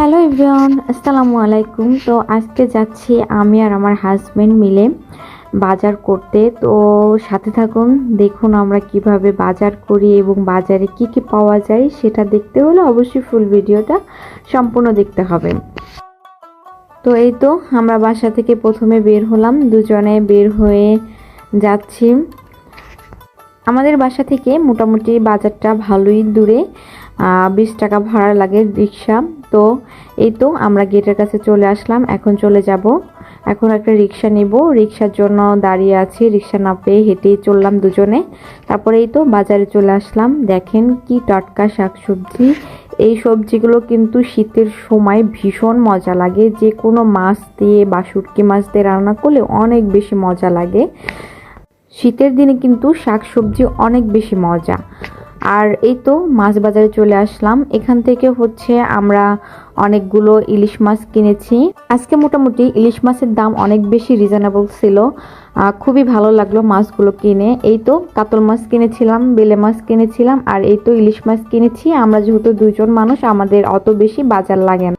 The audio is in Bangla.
হ্যালো এভরিওয়ান, আসসালামু আলাইকুম। তো আজকে যাচ্ছি আমি আর আমার হাজবেন্ড মিলে বাজার করতে। তো সাথে থাকুন, দেখুন আমরা কিভাবে বাজার করি এবং বাজারে কি কি পাওয়া যায় সেটা দেখতে হলে অবশ্যই ফুল ভিডিওটা সম্পূর্ণ দেখতে হবে। তো এই তো আমরা বাসা থেকে প্রথমে বের হলাম, দুজনে বের হয়ে যাচ্ছি। আমাদের বাসা থেকে মোটামুটি বাজারটা ভালোই দূরে, 20 টাকা ভাড়া লাগে রিক্সা। তো এই তো আমরা গেটের কাছে চলে আসলাম, এখন চলে যাব। এখন একটা রিক্সা নিব, রিক্সার জন্য দাঁড়িয়ে আছি, রিক্সা না পেয়ে হেঁটেই চললাম দুজনে। তারপরে এই তো বাজারে চলে আসলাম। দেখেন কি টাটকা শাকসবজি, এই সবজিগুলো কিন্তু শীতের সময় ভীষণ মজা লাগে, যে কোনো মাছ দিয়ে বা শুটকি মাছ দিয়ে রান্না করলে অনেক বেশি মজা লাগে। শীতের দিনে কিন্তু শাকসবজি অনেক বেশি মজা। আর এই তো মাছ বাজারে চলে আসলাম, এখান থেকে আমরা অনেকগুলো ইলিশ মাছ কিনেছি। আজকে মোটামুটি ইলিশ মাছের দাম অনেক বেশি রিজনেবল ছিল, খুবই ভালো লাগলো মাছগুলো কিনে। এই তো কাতল মাছ কিনেছিলাম, বেলে মাছ কিনেছিলাম, আর এই তো ইলিশ মাছ কিনেছি। আমরা যেহেতু দুজন মানুষ, আমাদের অত বেশি বাজার লাগে না।